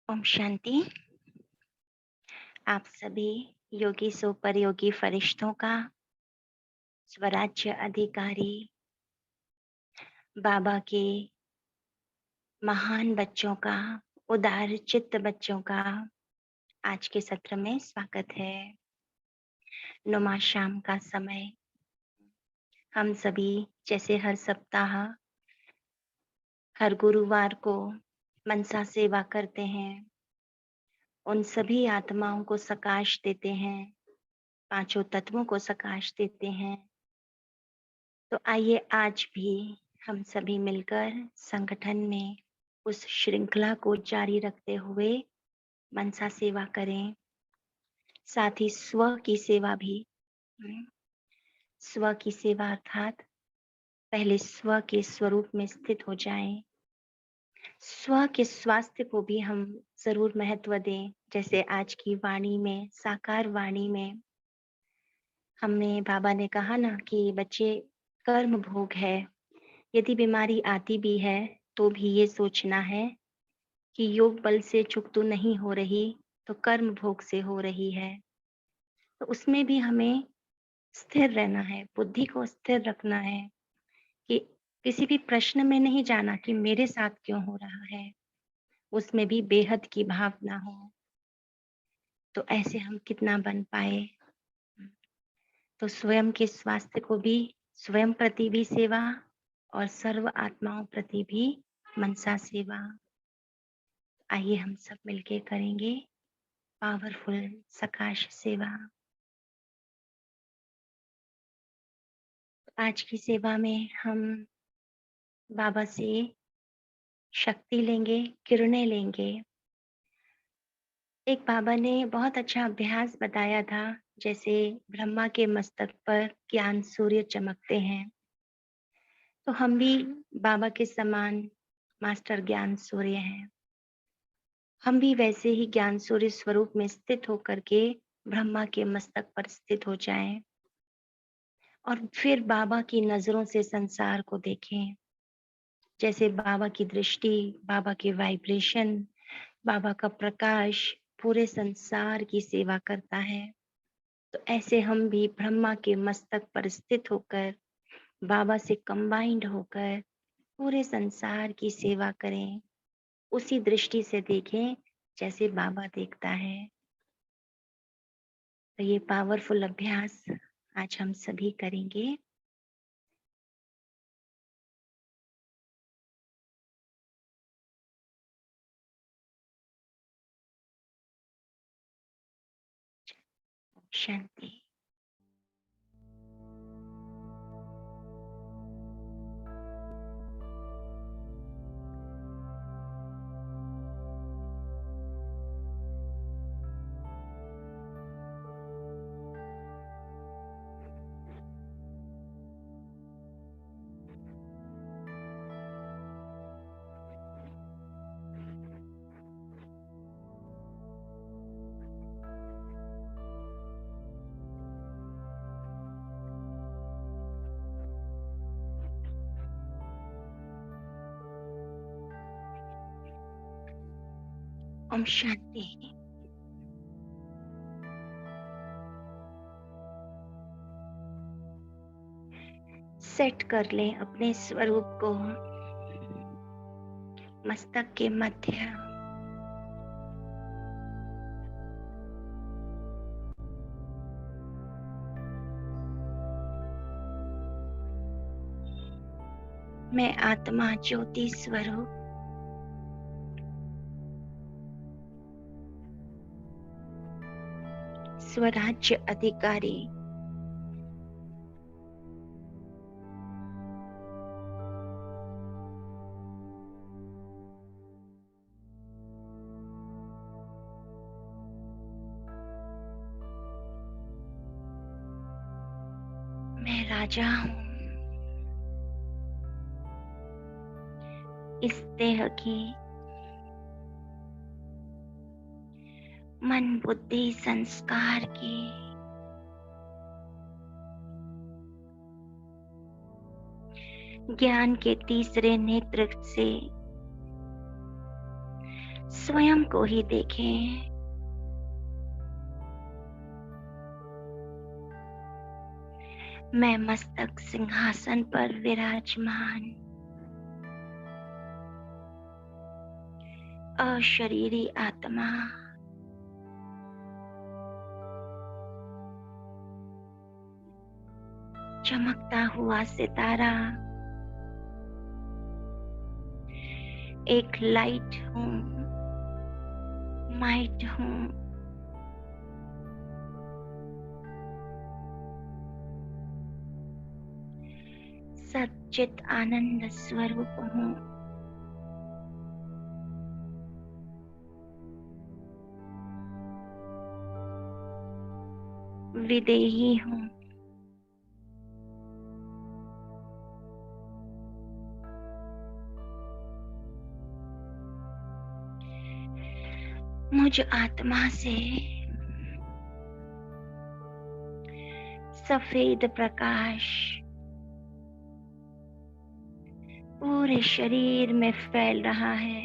ओम शांति। आप सभी योगी सुपर योगी फरिश्तों का, स्वराज्य अधिकारी, बाबा के महान बच्चों का, उदार चित्त बच्चों का आज के सत्र में स्वागत है। नुमा शाम का समय हम सभी जैसे हर सप्ताह हर गुरुवार को मनसा सेवा करते हैं, उन सभी आत्माओं को सकाश देते हैं, पांचों तत्वों को सकाश देते हैं। तो आइए आज भी हम सभी मिलकर संगठन में उस श्रृंखला को जारी रखते हुए मनसा सेवा करें। साथ ही स्व की सेवा भी। स्व की सेवा अर्थात पहले स्व के स्वरूप में स्थित हो जाएं। स्व के स्वास्थ्य को भी हम जरूर महत्व दें। जैसे आज की वाणी में, साकार वाणी में हमने बाबा ने कहा ना कि बच्चे, कर्म भोग है। यदि बीमारी आती भी है तो भी ये सोचना है कि योग बल से चूक तो नहीं हो रही, तो कर्म भोग से हो रही है। तो उसमें भी हमें स्थिर रहना है, बुद्धि को स्थिर रखना है कि किसी भी प्रश्न में नहीं जाना कि मेरे साथ क्यों हो रहा है, उसमें भी बेहद की भावना हो। तो ऐसे हम कितना बन पाए। तो स्वयं के स्वास्थ्य को भी, स्वयं प्रति भी सेवा और सर्व आत्माओं प्रति भी मनसा सेवा। आइए हम सब मिलके करेंगे पावरफुल सकाश सेवा। आज की सेवा में हम बाबा से शक्ति लेंगे, किरणें लेंगे। एक बाबा ने बहुत अच्छा अभ्यास बताया था, जैसे ब्रह्मा के मस्तक पर ज्ञान सूर्य चमकते हैं, तो हम भी बाबा के समान मास्टर ज्ञान सूर्य हैं। हम भी वैसे ही ज्ञान सूर्य स्वरूप में स्थित होकर के ब्रह्मा के मस्तक पर स्थित हो जाएं और फिर बाबा की नजरों से संसार को देखें। जैसे बाबा की दृष्टि, बाबा के वाइब्रेशन, बाबा का प्रकाश पूरे संसार की सेवा करता है। तो ऐसे हम भी ब्रह्मा के मस्तक पर स्थित होकर, बाबा से कंबाइंड होकर पूरे संसार की सेवा करें। उसी दृष्टि से देखें जैसे बाबा देखता है। तो ये पावरफुल अभ्यास आज हम सभी करेंगे। शांति। ओम शांति। सेट कर लें अपने स्वरूप को मस्तक के मध्य। मैं आत्मा ज्योति स्वरूप स्वराज्य अधिकारी मैं राजा हूँ। इस देह की मन बुद्धि संस्कार की ज्ञान के तीसरे नेत्र से स्वयं को ही देखें। मैं मस्तक सिंहासन पर विराजमान, अशरीरी आत्मा, चमकता हुआ सितारा, एक लाइट हूँ, माइट हूँ। सच्चित आनंद स्वरूप हूँ। विदेही हूँ। मुझ आत्मा से सफेद प्रकाश पूरे शरीर में फैल रहा है।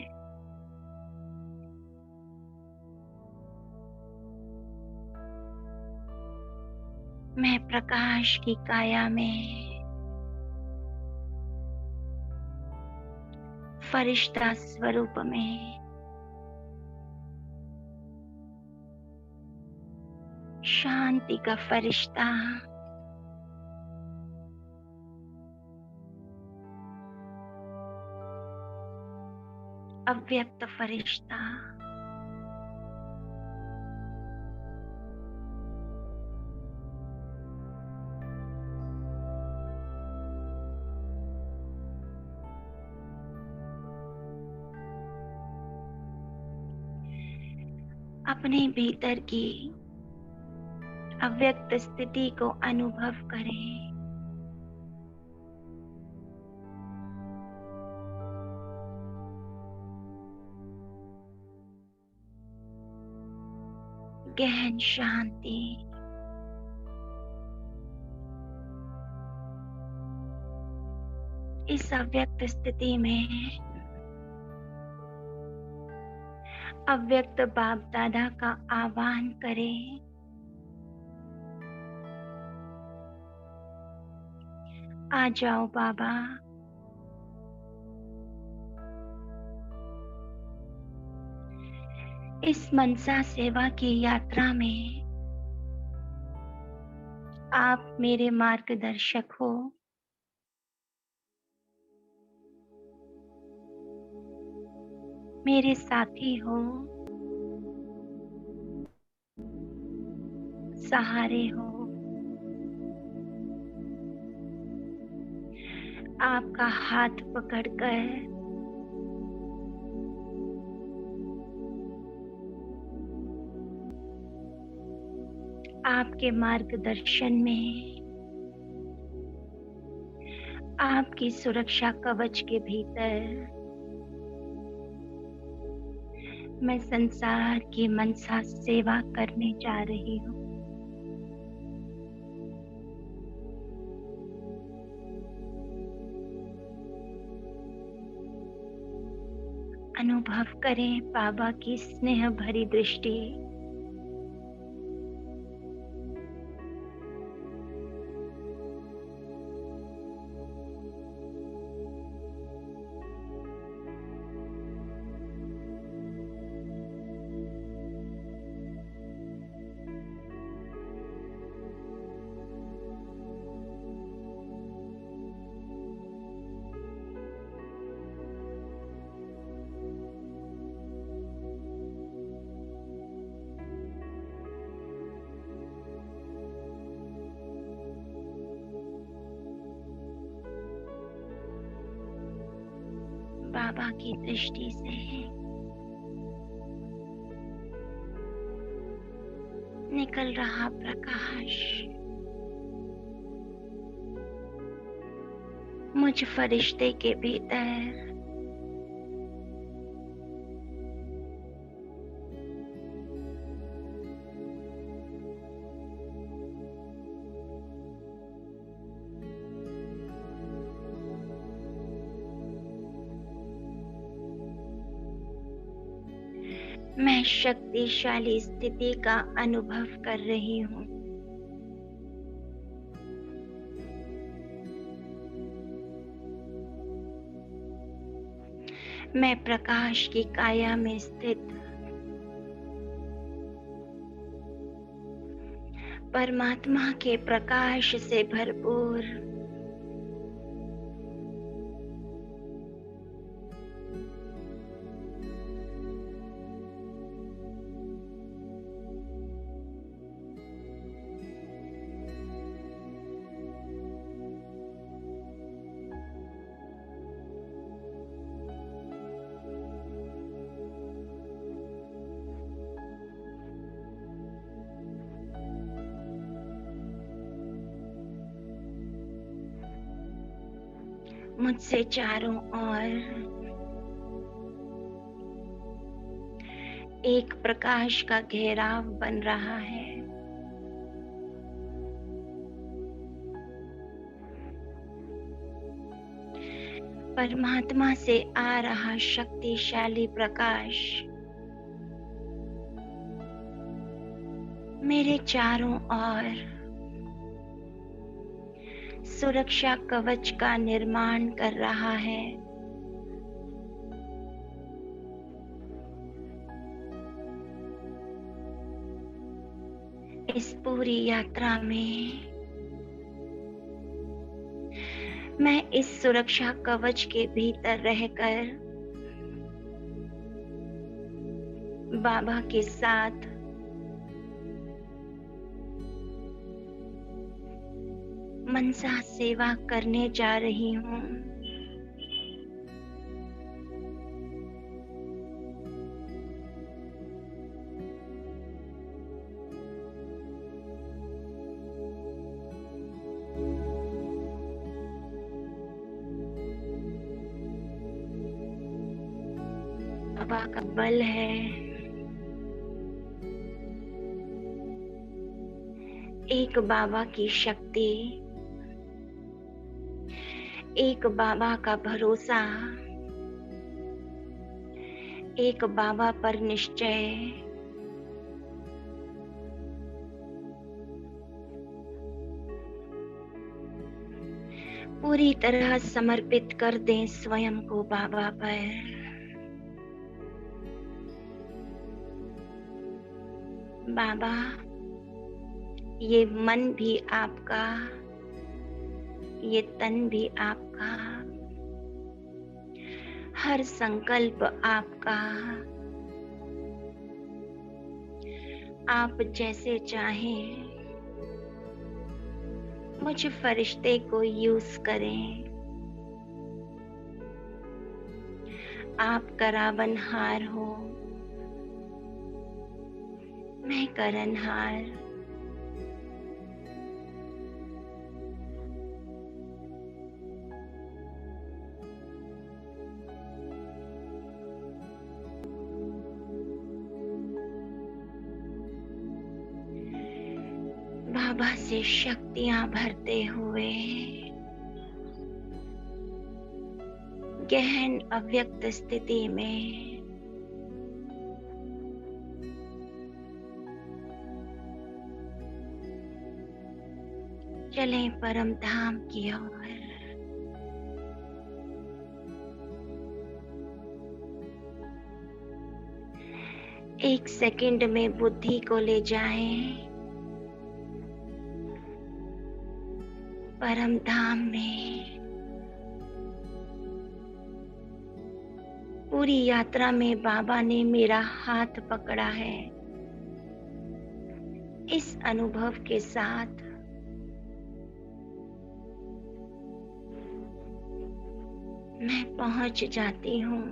मैं प्रकाश की काया में फरिश्ता स्वरूप में शांति का फरिश्ता, अव्यक्त फरिश्ता, अपने भीतर की अव्यक्त स्थिति को अनुभव करें। गहन शांति, इस अव्यक्त स्थिति में अव्यक्त बाप दादा का आह्वान करें। आ जाओ बाबा, इस मनसा सेवा की यात्रा में आप मेरे मार्गदर्शक हो। मेरे साथी हो, सहारे हो। आपका हाथ पकड़कर आपके मार्गदर्शन में, आपकी सुरक्षा कवच के भीतर मैं संसार की मनसा सेवा करने जा रही हूँ। अनुभव करें बाबा की स्नेह भरी दृष्टि। बाबा की दृष्टि से निकल रहा प्रकाश मुझ फरिश्ते के भीतर मैं शक्तिशाली स्थिति का अनुभव कर रही हूँ। मैं प्रकाश की काया में स्थित परमात्मा के प्रकाश से भरपूर मुझसे चारों ओर एक प्रकाश का घेराव बन रहा है। परमात्मा से आ रहा शक्तिशाली प्रकाश मेरे चारों ओर सुरक्षा कवच का निर्माण कर रहा है। इस पूरी यात्रा में मैं इस सुरक्षा कवच के भीतर रहकर बाबा के साथ मनसा सेवा करने जा रही हूँ। बाबा का बल है, एक बाबा की शक्ति, एक बाबा का भरोसा, एक बाबा पर निश्चय, पूरी तरह समर्पित कर दें स्वयं को बाबा पर। बाबा, ये मन भी आपका, ये तन भी आपका, हर संकल्प आपका। आप जैसे चाहें मुझ फरिश्ते को यूज करें। आप करावनहार हो, मैं करनहार। बाबा से शक्तियां भरते हुए गहन अव्यक्त स्थिति में चलें परम धाम की ओर। एक सेकंड में बुद्धि को ले जाएं परम धाम में। पूरी यात्रा में बाबा ने मेरा हाथ पकड़ा है। इस अनुभव के साथ मैं पहुंच जाती हूँ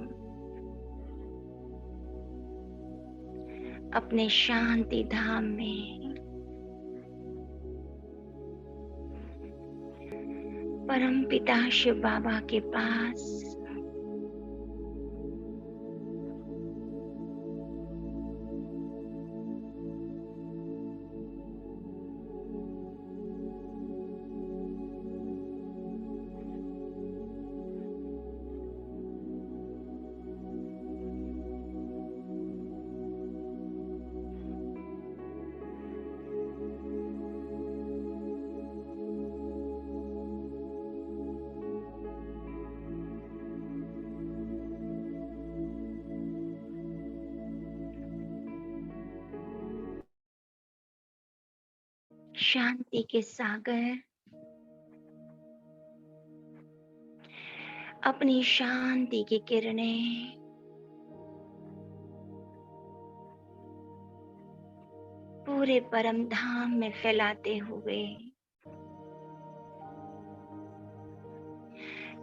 अपने शांति धाम में, परम पिता शिव बाबा के पास। शांति के सागर अपनी शांति की किरणें पूरे परम धाम में फैलाते हुए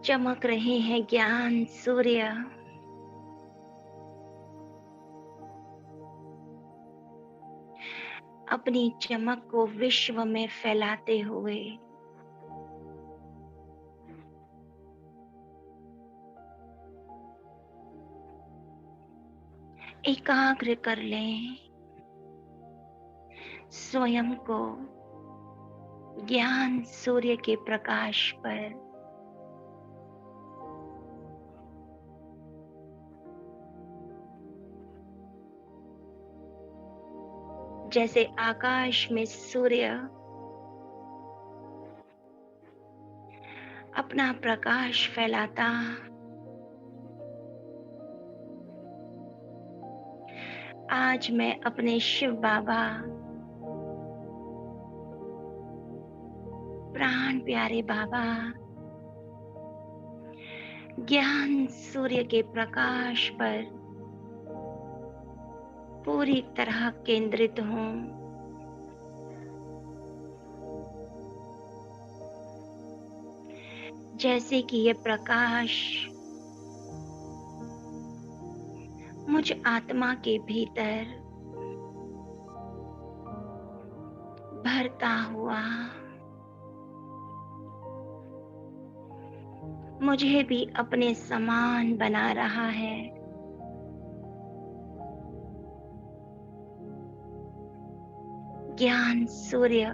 चमक रहे हैं ज्ञान सूर्य। अपनी चमक को विश्व में फैलाते हुए एकाग्र कर लें स्वयं को ज्ञान सूर्य के प्रकाश पर। जैसे आकाश में सूर्य अपना प्रकाश फैलाता, आज मैं अपने शिव बाबा प्राण प्यारे बाबा ज्ञान सूर्य के प्रकाश पर पूरी तरह केंद्रित हूँ। जैसे कि ये प्रकाश मुझ आत्मा के भीतर भरता हुआ मुझे भी अपने समान बना रहा है। ज्ञान सूर्य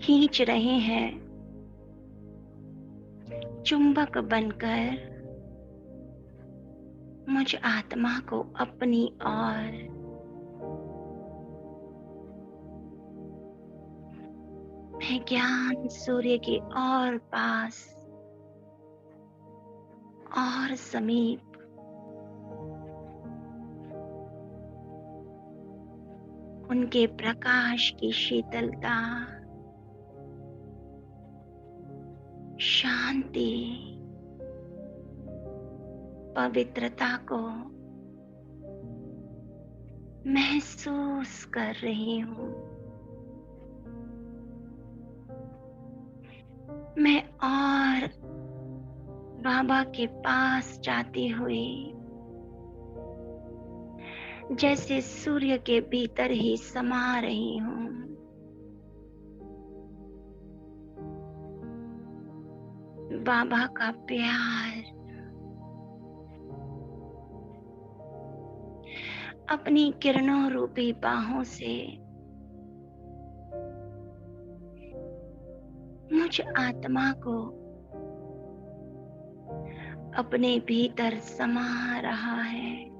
खींच रहे हैं चुंबक बनकर मुझ आत्मा को अपनी ओर। मैं ज्ञान सूर्य के और पास और समीप उनके प्रकाश की शीतलता, शांति, पवित्रता को महसूस कर रही हूँ। मैं और बाबा के पास जाती हुई जैसे सूर्य के भीतर ही समा रही हूँ। बाबा का प्यार अपनी किरणों रूपी बाहों से मुझ आत्मा को अपने भीतर समा रहा है।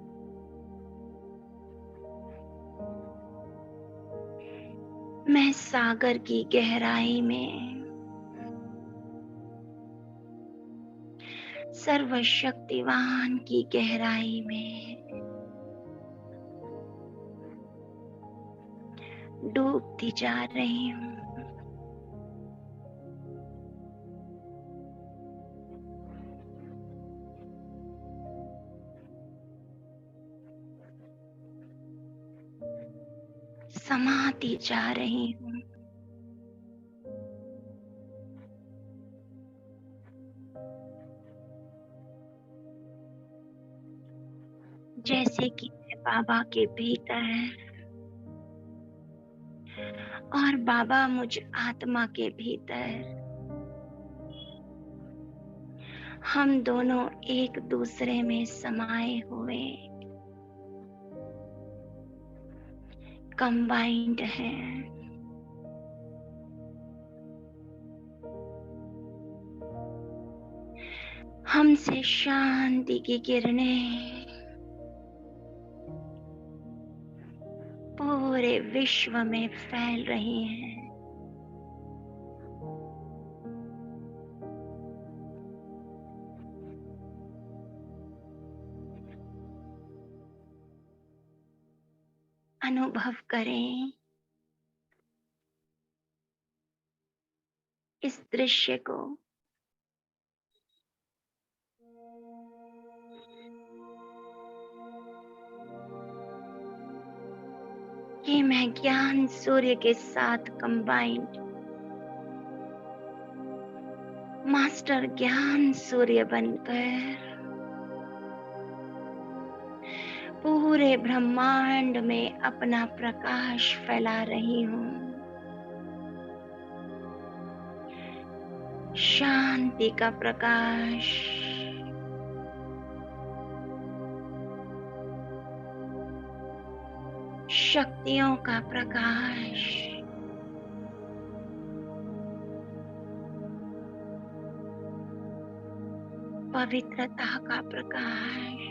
मैं सागर की गहराई में सर्वशक्तिवान की गहराई में डूबती जा रही हूँ। समाती जा रही हूँ। जैसे कि मैं बाबा के भीतर और बाबा मुझ आत्मा के भीतर, हम दोनों एक दूसरे में समाये हुए कंबाइंड हैं। हमसे शांति की किरणें पूरे विश्व में फैल रही हैं। अनुभव करें इस दृश्य को कि मैं ज्ञान सूर्य के साथ कंबाइंड मास्टर ज्ञान सूर्य बनकर पूरे ब्रह्मांड में अपना प्रकाश फैला रही हूँ। शांति का प्रकाश, शक्तियों का प्रकाश, पवित्रता का प्रकाश,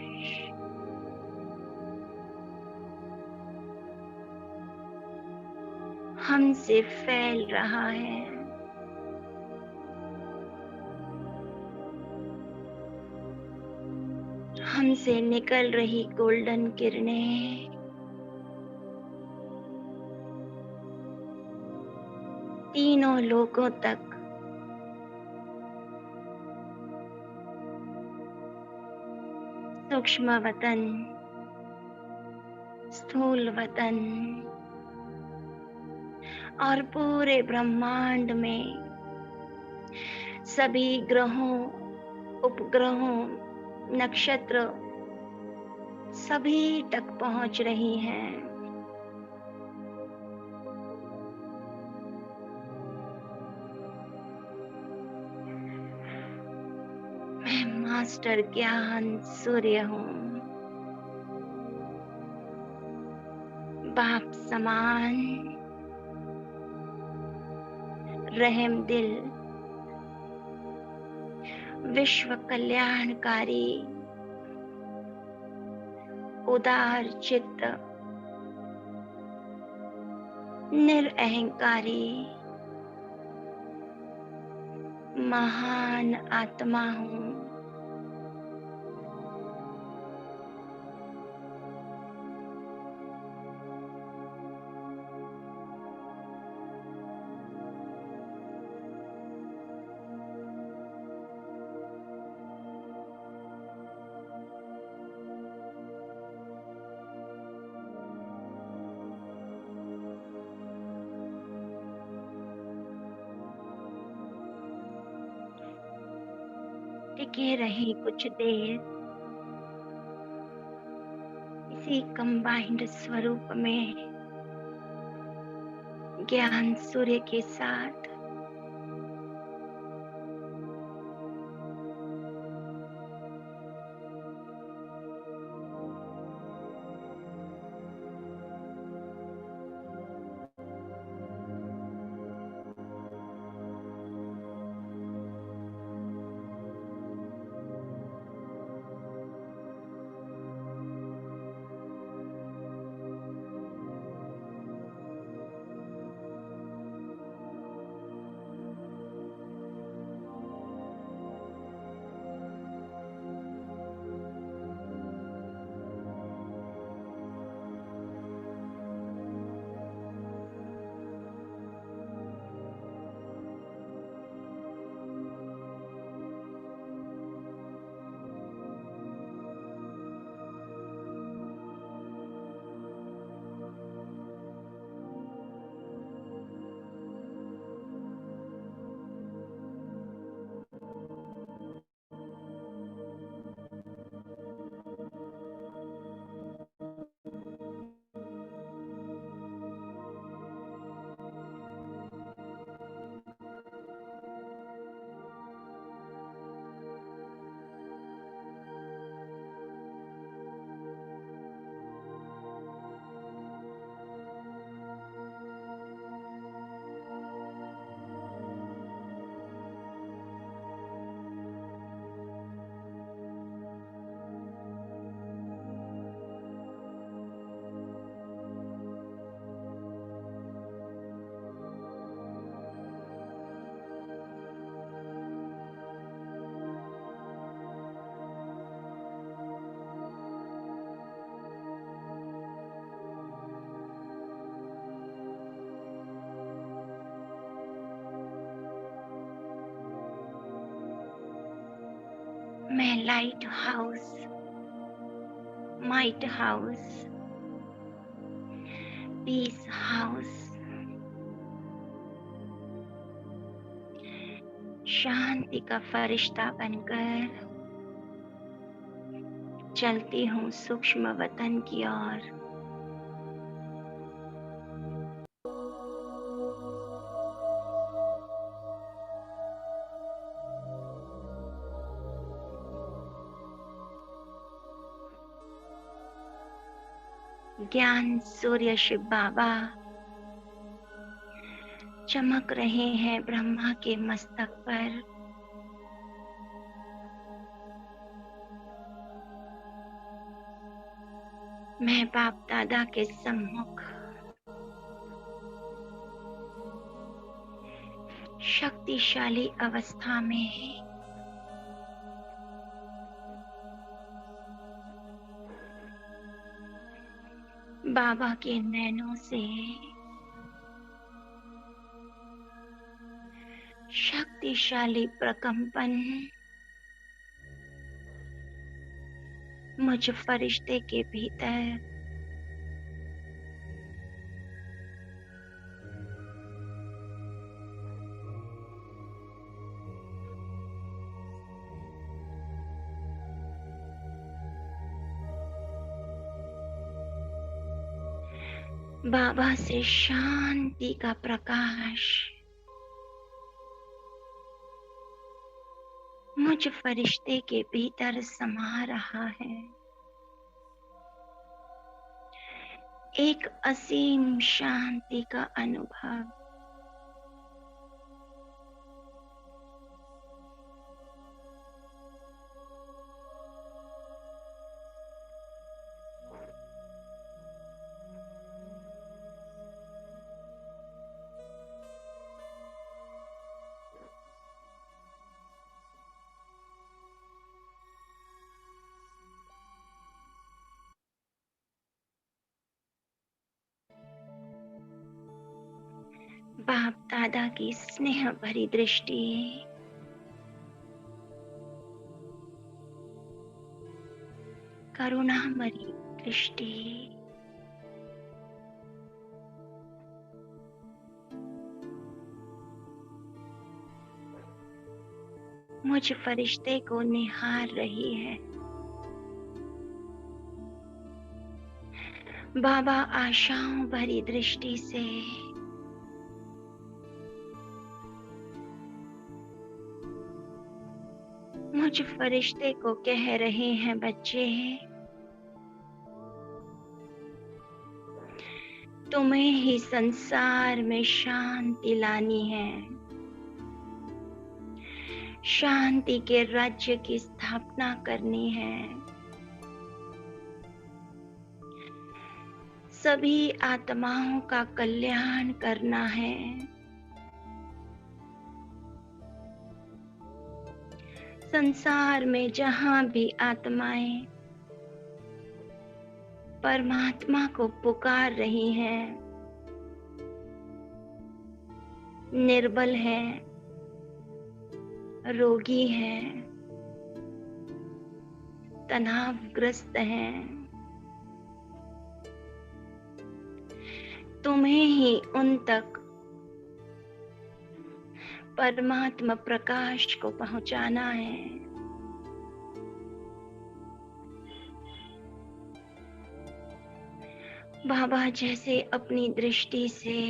हमसे फैल रहा है। हमसे निकल रही गोल्डन किरणें तीनों लोगों तक सूक्ष्म वतन, स्थूल वतन और पूरे ब्रह्मांड में सभी ग्रहों, उपग्रहों, नक्षत्र सभी तक पहुंच रही हैं। मैं मास्टर ज्ञान सूर्य हूँ, बाप समान, रहम दिल, विश्व कल्याणकारी, उदार चित्त, निरअहंकारी, महान आत्मा हूँ। टिके रहे कुछ देर इसी कंबाइंड स्वरूप में ज्ञान सूर्य के साथ। मैं light house, might house, peace house, शांति का फरिश्ता बनकर चलती हूँ सूक्ष्म वतन की ओर। ज्ञान सूर्य शिव बाबा चमक रहे हैं ब्रह्मा के मस्तक पर। मैं बाप दादा के सम्मुख शक्तिशाली अवस्था में बाबा के नैनों से शक्तिशाली प्रकंपन मुझ फरिश्ते के भीतर बाबा से शांति का प्रकाश मुझ फरिश्ते के भीतर समा रहा है। एक असीम शांति का अनुभव। बाप दादा की स्नेह भरी दृष्टि करुणा भरी दृष्टि मुझ फरिश्ते को निहार रही है। बाबा आशाओं भरी दृष्टि से मुझ फरिश्ते को कह रहे हैं, बच्चे तुम्हें ही संसार में शांति लानी है। शांति के राज्य की स्थापना करनी है। सभी आत्माओं का कल्याण करना है। संसार में जहां भी आत्माएं परमात्मा को पुकार रही हैं, निर्बल हैं, रोगी हैं, तनावग्रस्त हैं, तुम्हें ही उन तक परमात्मा प्रकाश को पहुंचाना है। बाबा जैसे अपनी दृष्टि से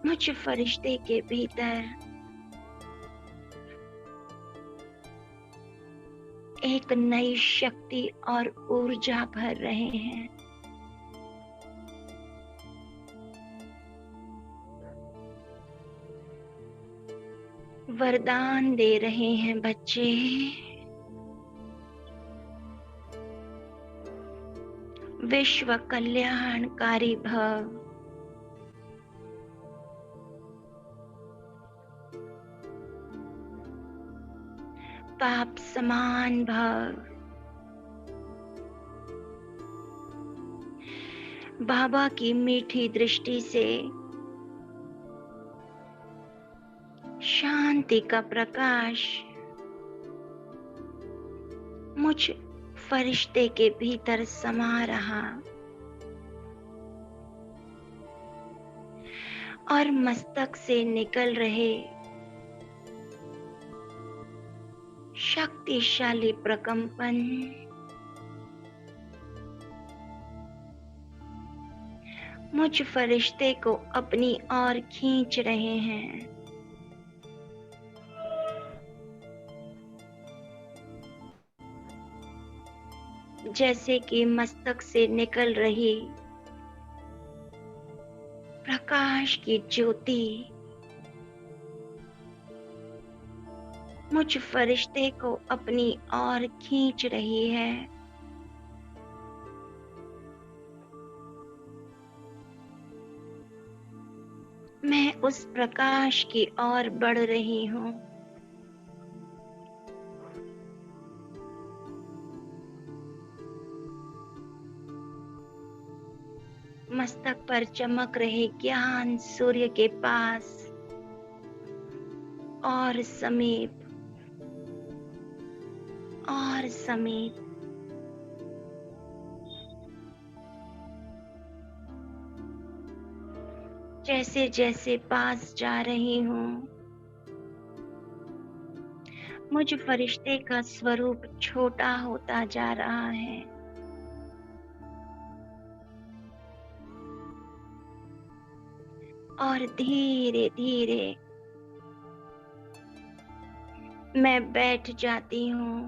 मुझ फरिश्ते के भीतर एक नई शक्ति और ऊर्जा भर रहे हैं। वरदान दे रहे हैं, बच्चे विश्व कल्याणकारी भव। पाप समान भव। बाबा की मीठी दृष्टि से शांति का प्रकाश मुझ फरिश्ते के भीतर समा रहा और मस्तक से निकल रहे शक्तिशाली प्रकंपन मुझ फरिश्ते को अपनी ओर खींच रहे हैं। जैसे कि मस्तक से निकल रही प्रकाश की ज्योति मुझ फरिश्ते को अपनी ओर खींच रही है। मैं उस प्रकाश की ओर बढ़ रही हूँ। मस्तक पर चमक रहे ज्ञान सूर्य के पास और समीप और समीप जैसे जैसे पास जा रही हूँ, मुझ फरिश्ते का स्वरूप छोटा होता जा रहा है। और धीरे धीरे मैं बैठ जाती हूँ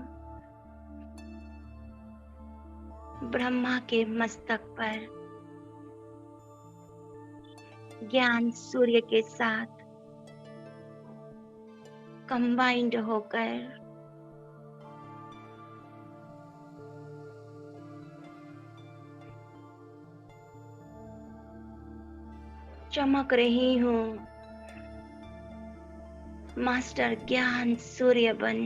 ब्रह्मा के मस्तक पर, ज्ञान सूर्य के साथ कंबाइंड होकर। चमक रही हूँ मास्टर ज्ञान सूर्य बन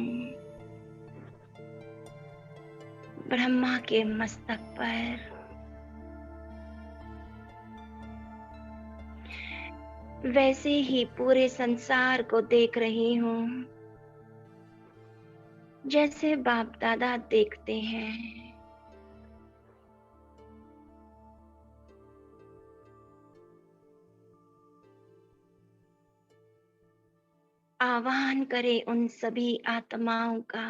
ब्रह्मा के मस्तक पर। वैसे ही पूरे संसार को देख रही हूँ जैसे बाप दादा देखते हैं। आह्वान करे उन सभी आत्माओं का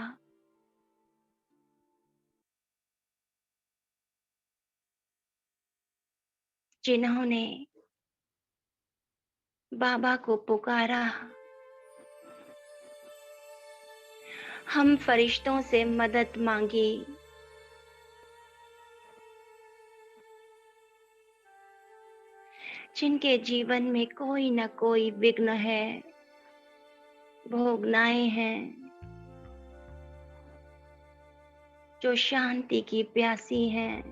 जिन्होंने बाबा को पुकारा। हम फरिश्तों से मदद मांगी, जिनके जीवन में कोई न कोई विघ्न है, भोगनाएं हैं, जो शांति की प्यासी हैं,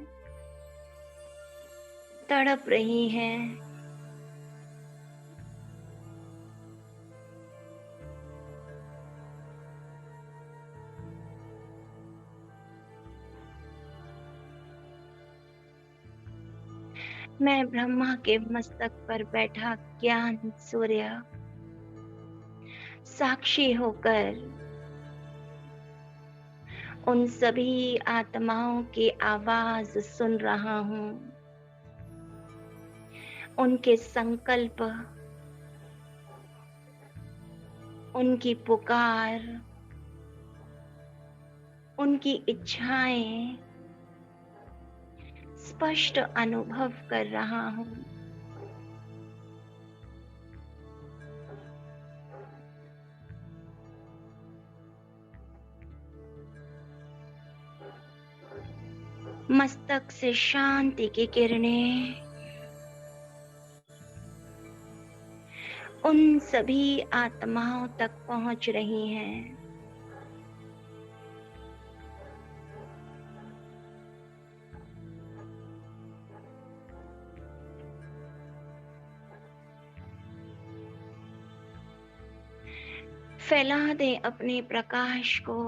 तड़प रही हैं। मैं ब्रह्मा के मस्तक पर बैठा ज्ञान सूर्य साक्षी होकर उन सभी आत्माओं की आवाज सुन रहा हूँ, उनके संकल्प, उनकी पुकार, उनकी इच्छाएं स्पष्ट अनुभव कर रहा हूँ। मस्तक से शांति की किरणें उन सभी आत्माओं तक पहुंच रही हैं। फैला दें अपने प्रकाश को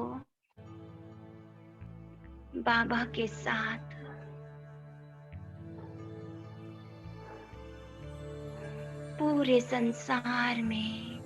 बाबा के साथ। पूरे संसार में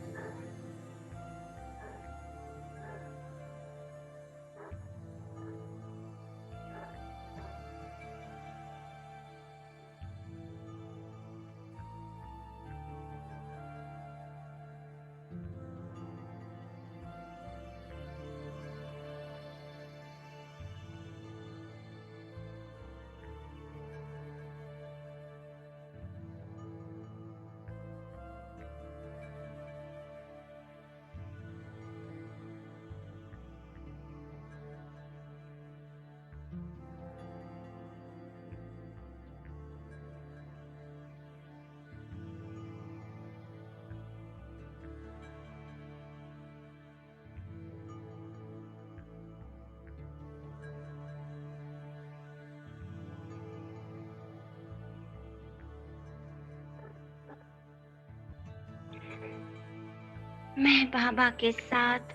मैं बाबा के साथ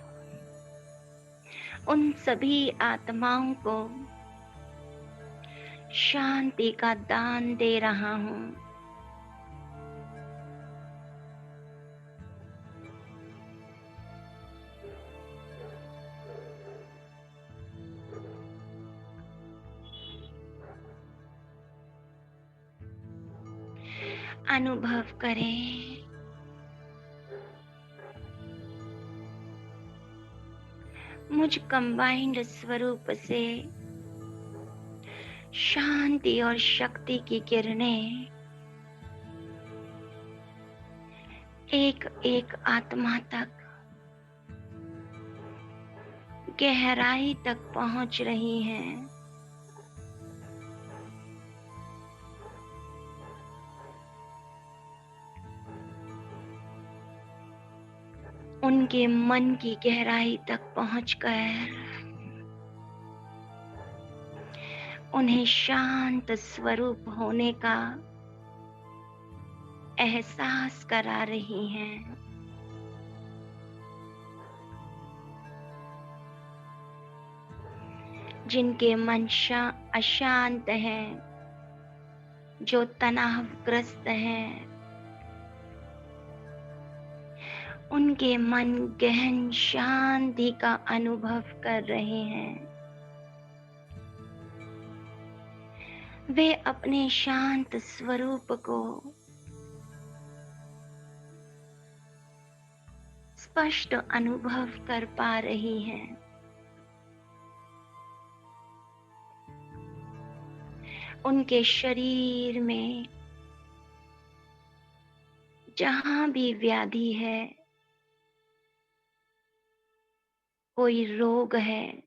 उन सभी आत्माओं को शांति का दान दे रहा हूँ। अनुभव करें मुझ कंबाइंड स्वरूप से शांति और शक्ति की किरणें एक एक आत्मा तक गहराई तक पहुंच रही हैं। उनके मन की गहराई तक पहुंचकर उन्हें शांत स्वरूप होने का एहसास करा रही हैं। जिनके मन अशांत हैं, जो तनावग्रस्त हैं, उनके मन गहन शांति का अनुभव कर रहे हैं। वे अपने शांत स्वरूप को स्पष्ट अनुभव कर पा रही हैं। उनके शरीर में जहां भी व्याधि है, कोई रोग है,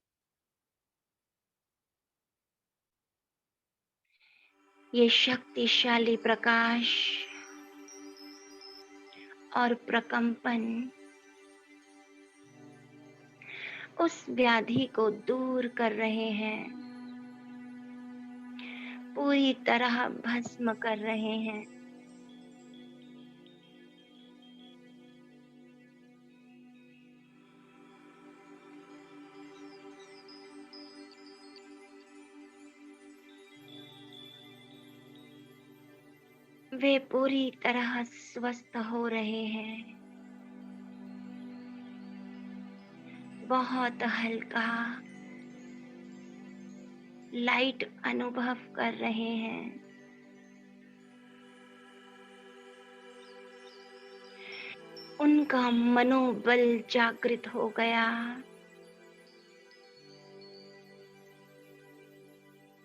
ये शक्तिशाली प्रकाश और प्रकंपन उस व्याधि को दूर कर रहे हैं, पूरी तरह भस्म कर रहे हैं। वे पूरी तरह स्वस्थ हो रहे हैं। बहुत हल्का लाइट अनुभव कर रहे हैं। उनका मनोबल जागृत हो गया।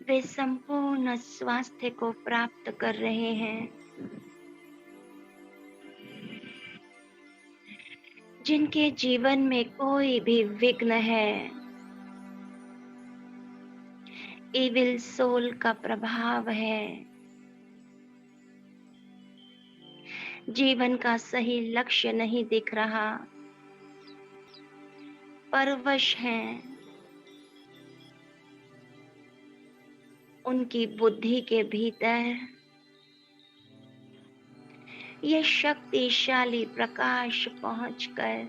वे संपूर्ण स्वास्थ्य को प्राप्त कर रहे हैं। जिनके जीवन में कोई भी विघ्न है, इविल सोल का प्रभाव है, जीवन का सही लक्ष्य नहीं दिख रहा, परवश हैं, उनकी बुद्धि के भीतर ये शक्तिशाली प्रकाश पहुंचकर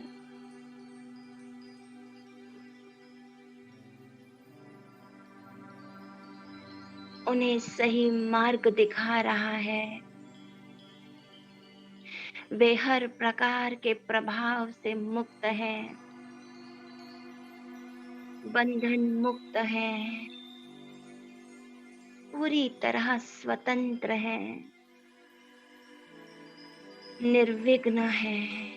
उन्हें सही मार्ग दिखा रहा है। वे हर प्रकार के प्रभाव से मुक्त हैं, बंधन मुक्त हैं, पूरी तरह स्वतंत्र हैं, निर्विघ्न हैं।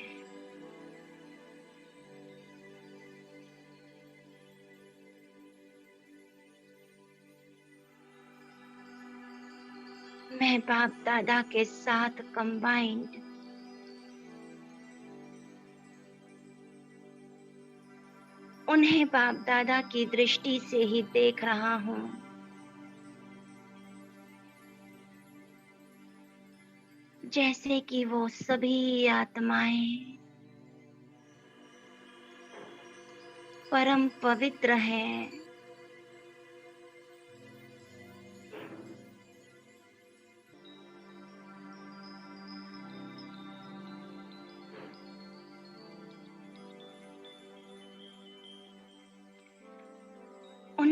मैं बाप दादा के साथ कंबाइंड उन्हें बाप दादा की दृष्टि से ही देख रहा हूँ। जैसे कि वो सभी आत्माएं परम पवित्र हैं,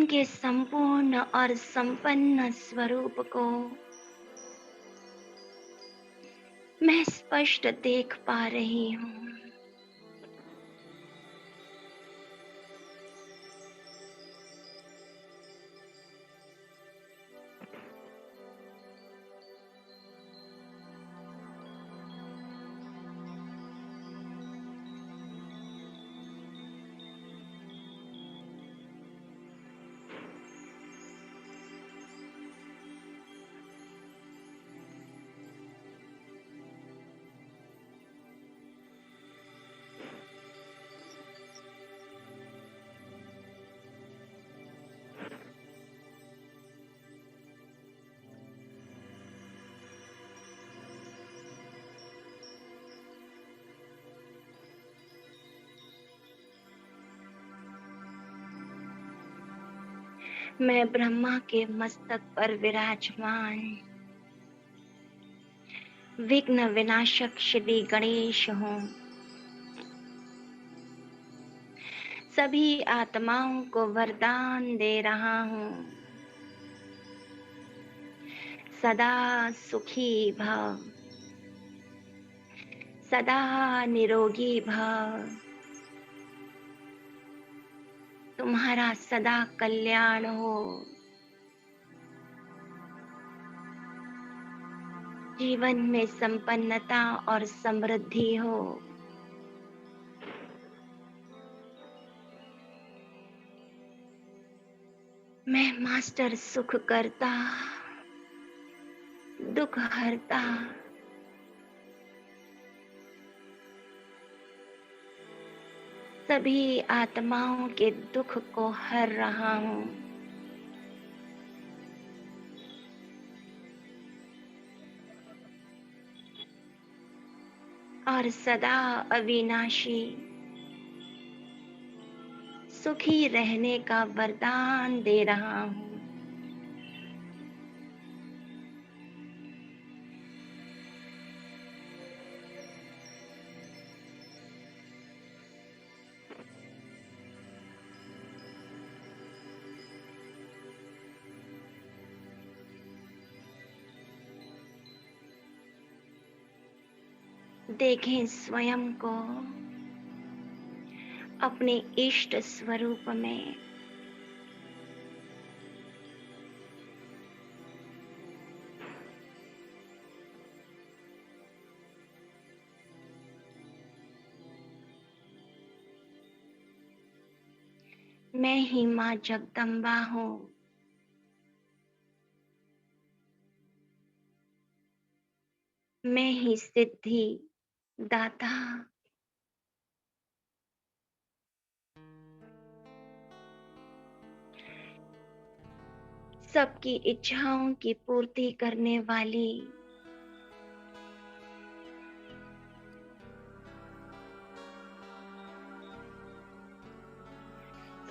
उनके संपूर्ण और संपन्न स्वरूप को मैं स्पष्ट देख पा रही हूँ। मैं ब्रह्मा के मस्तक पर विराजमान विघ्न विनाशक श्री गणेश हूँ। सभी आत्माओं को वरदान दे रहा हूँ, सदा सुखी भव, सदा निरोगी भव, तुम्हारा सदा कल्याण हो। जीवन में संपन्नता और समृद्धि हो। मैं मास्टर सुख करता, दुख हरता, सभी आत्माओं के दुख को हर रहा हूँ। और सदा अविनाशी सुखी रहने का वरदान दे रहा हूँ। देखें स्वयं को अपने इष्ट स्वरूप में। मैं ही माँ जगदम्बा हूँ। मैं ही सिद्धि दाता, सबकी इच्छाओं की पूर्ति करने वाली,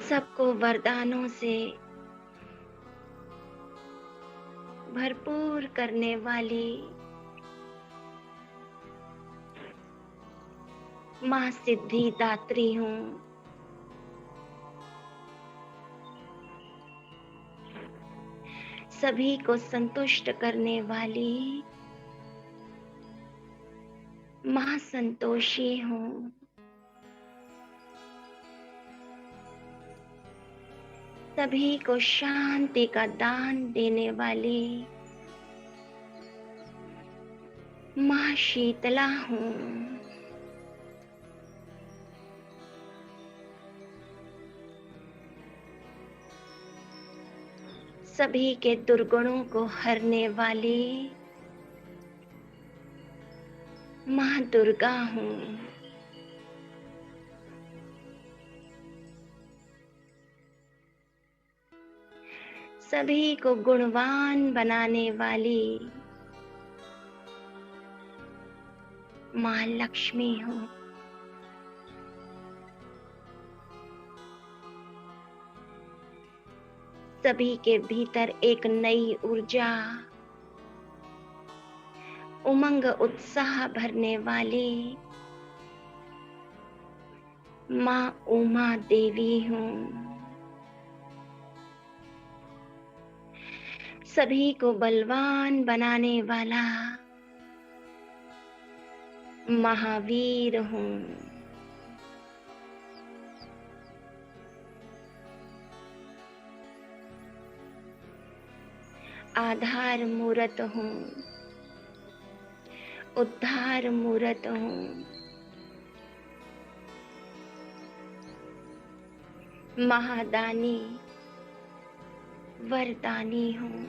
सबको वरदानों से भरपूर करने वाली माँ सिद्धि दात्री हूँ। सभी को संतुष्ट करने वाली माँ संतोषी हूँ। सभी को शांति का दान देने वाली माँ शीतला हूँ। सभी के दुर्गुणों को हरने वाली माँ दुर्गा हूँ। सभी को गुणवान बनाने वाली माँ लक्ष्मी हूँ। सभी के भीतर एक नई ऊर्जा, उमंग उत्साह भरने वाली माँ उमा देवी हूँ। सभी को बलवान बनाने वाला महावीर हूँ। आधार मूरत हूँ, उद्धार मूरत हूँ, महादानी वरदानी हूँ।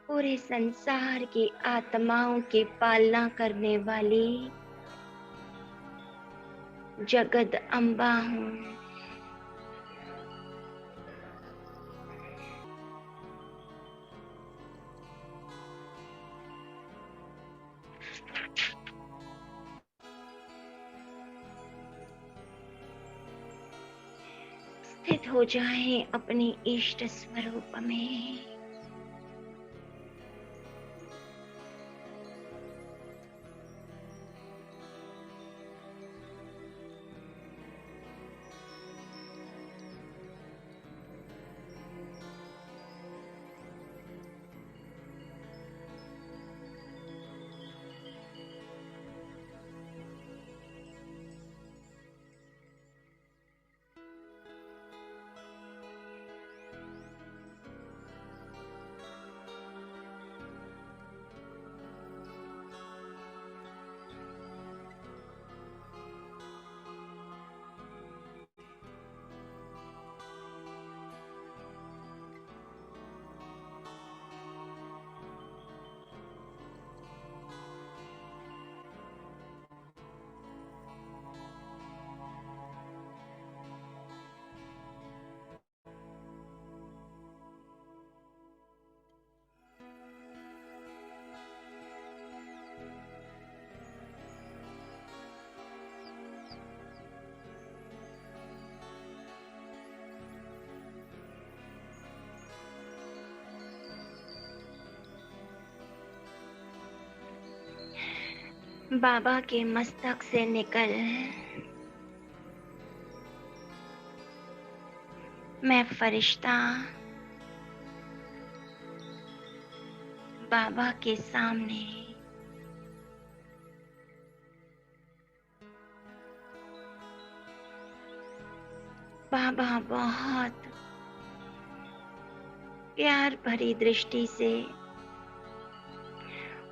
पूरे संसार की आत्माओं की पालना करने वाली जगद अम्बा हूँ। स्थित हो जाएं अपने इष्ट स्वरूप में। बाबा के मस्तक से निकल मैं फरिश्ता बाबा के सामने बाबा बहुत प्यार भरी दृष्टि से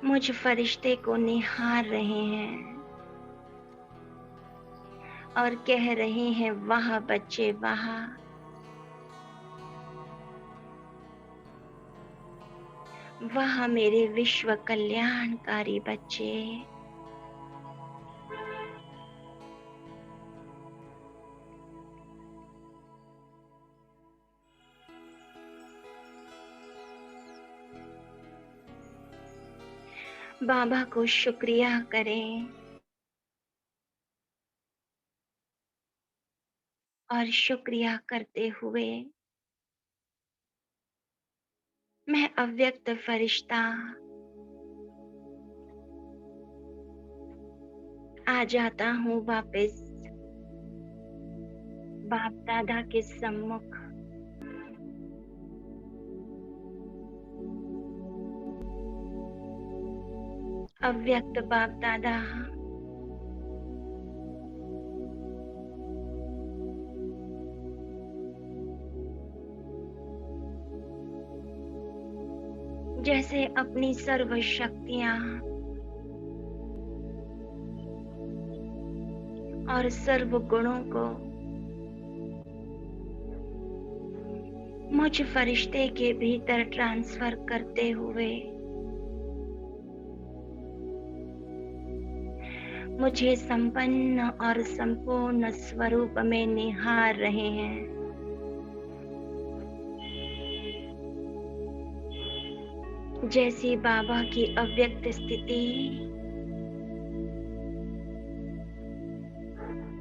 मुझ फरिश्ते को निहार रहे हैं और कह रहे हैं, वाह बच्चे वाह, वाह मेरे विश्व कल्याणकारी बच्चे। बाबा को शुक्रिया करें और शुक्रिया करते हुए मैं अव्यक्त फरिश्ता आ जाता हूँ वापस बाप दादा के सम्मुख। अव्यक्त बाप दादा, जैसे अपनी सर्व शक्तियां और सर्व गुणों को मुझ फरिश्ते के भीतर ट्रांसफर करते हुए मुझे संपन्न और संपूर्ण स्वरूप में निहार रहे हैं। जैसी बाबा की अव्यक्त स्थिति,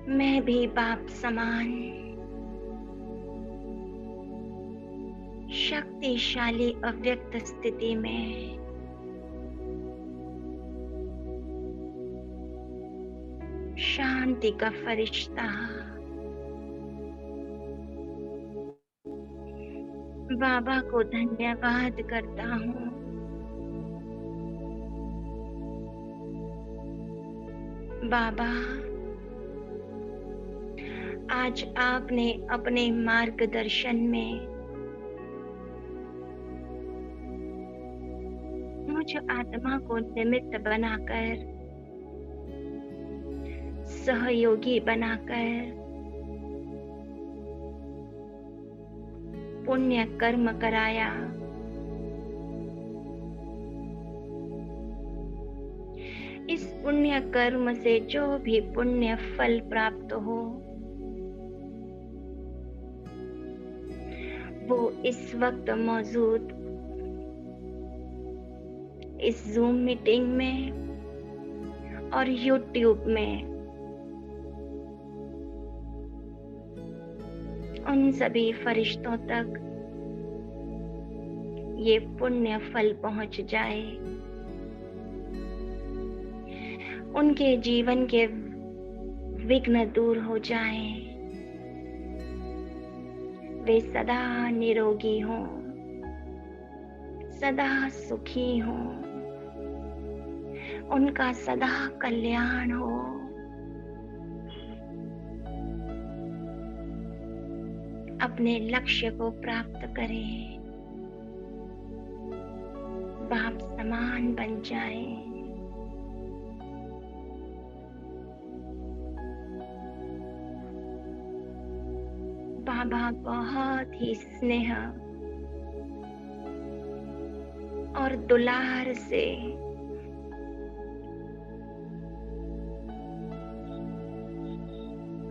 मैं भी बाप समान शक्तिशाली अव्यक्त स्थिति में शांति का फरिश्ता, बाबा को धन्यवाद करता हूँ। बाबा, आज आपने अपने मार्गदर्शन में मुझ आत्मा को निमित्त बनाकर, सहयोगी बनाकर पुण्य कर्म कराया। इस पुण्य कर्म से जो भी पुण्य फल प्राप्त हो, वो इस वक्त मौजूद इस जूम मीटिंग में और यूट्यूब में उन सभी फरिश्तों तक ये पुण्य फल पहुंच जाए, उनके जीवन के विघ्न दूर हो जाएं, वे सदा निरोगी हों, सदा सुखी हों, उनका सदा कल्याण हो। अपने लक्ष्य को प्राप्त करें, बाप समान बन जाए। बाबा बहुत ही स्नेह और दुलार से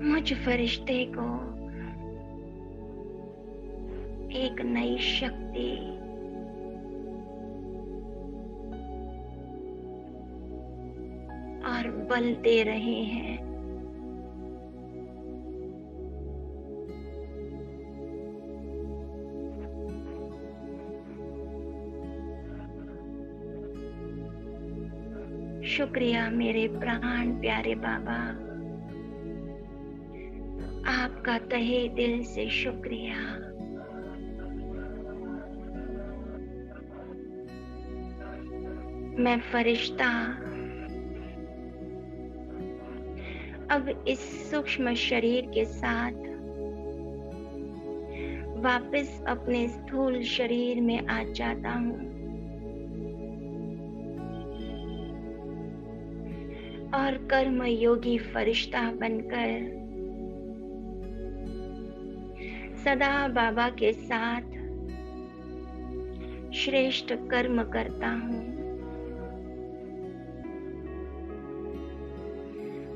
मुझ फरिश्ते को एक नई शक्ति और बल दे रहे हैं। शुक्रिया मेरे प्राण प्यारे बाबा, आपका तहे दिल से शुक्रिया। मैं फरिश्ता अब इस सूक्ष्म शरीर के साथ वापस अपने स्थूल शरीर में आ जाता हूँ और कर्म योगी फरिश्ता बनकर सदा बाबा के साथ श्रेष्ठ कर्म करता हूँ।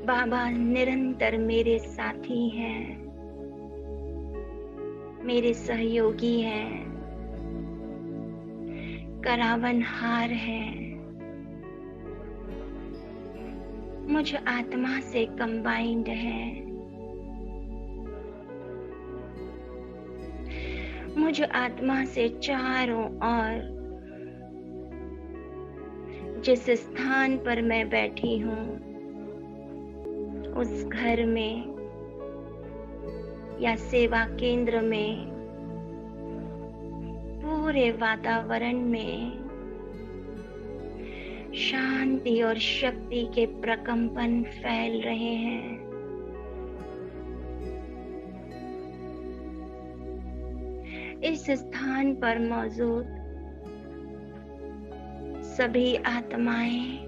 बाबा निरंतर मेरे साथी हैं, मेरे सहयोगी हैं, करावनहार हैं, मुझ आत्मा से कंबाइंड है, मुझ आत्मा से चारों ओर जिस स्थान पर मैं बैठी हूँ उस घर में या सेवा केंद्र में, पूरे वातावरण में शांति और शक्ति के प्रकंपन फैल रहे हैं। इस स्थान पर मौजूद सभी आत्माएं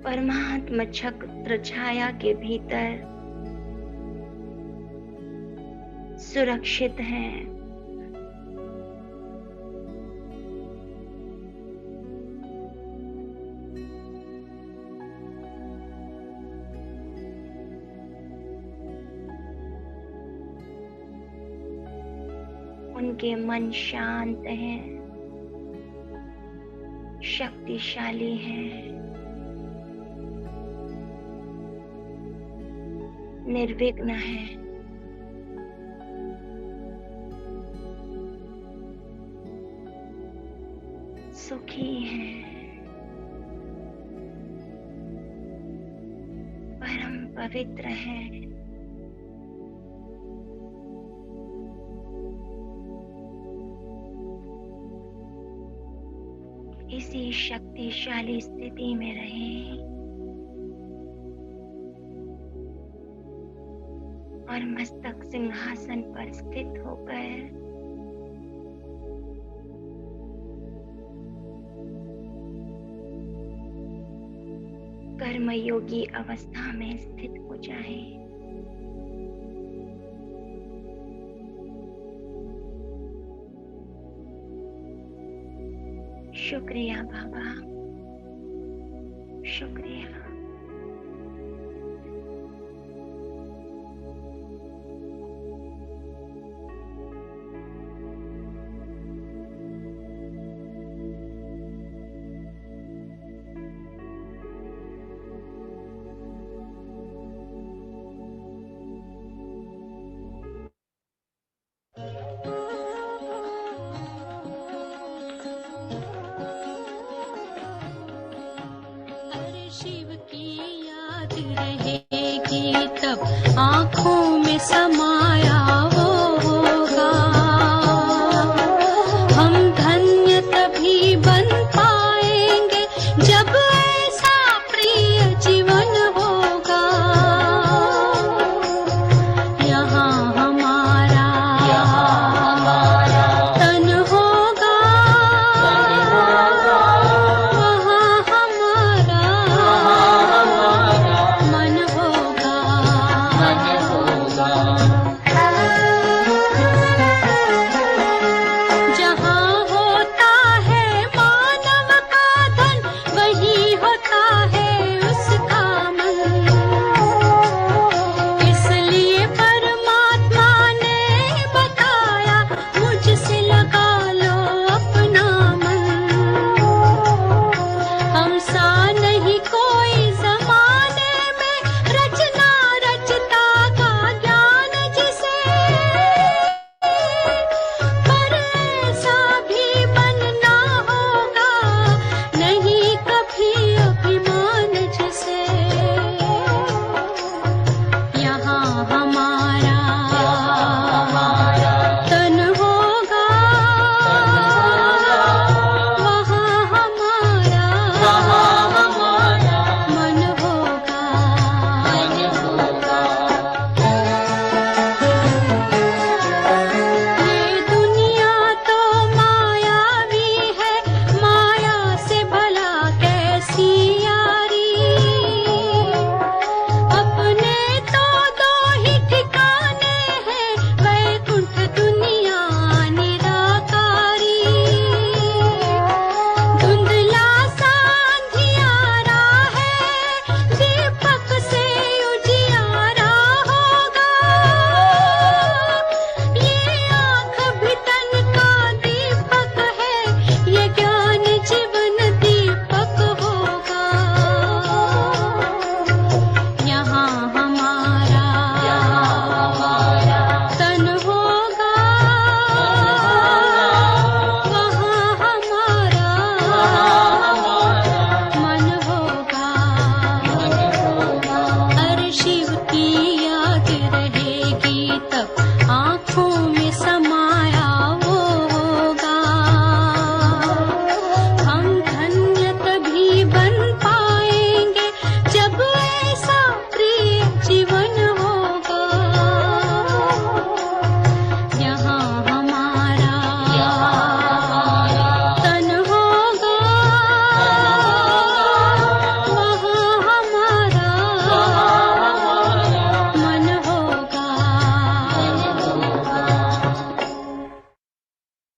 परमात्मा छत्र छाया के भीतर सुरक्षित हैं। उनके मन शांत हैं, शक्तिशाली हैं, निर्विघ्न है। सुखी है। पवित्र हैं। इसी शक्तिशाली स्थिति में रहें और मस्तक सिंहासन पर स्थित होकर कर्मयोगी अवस्था में स्थित हो जाएं। शुक्रिया बाबा, शुक्रिया।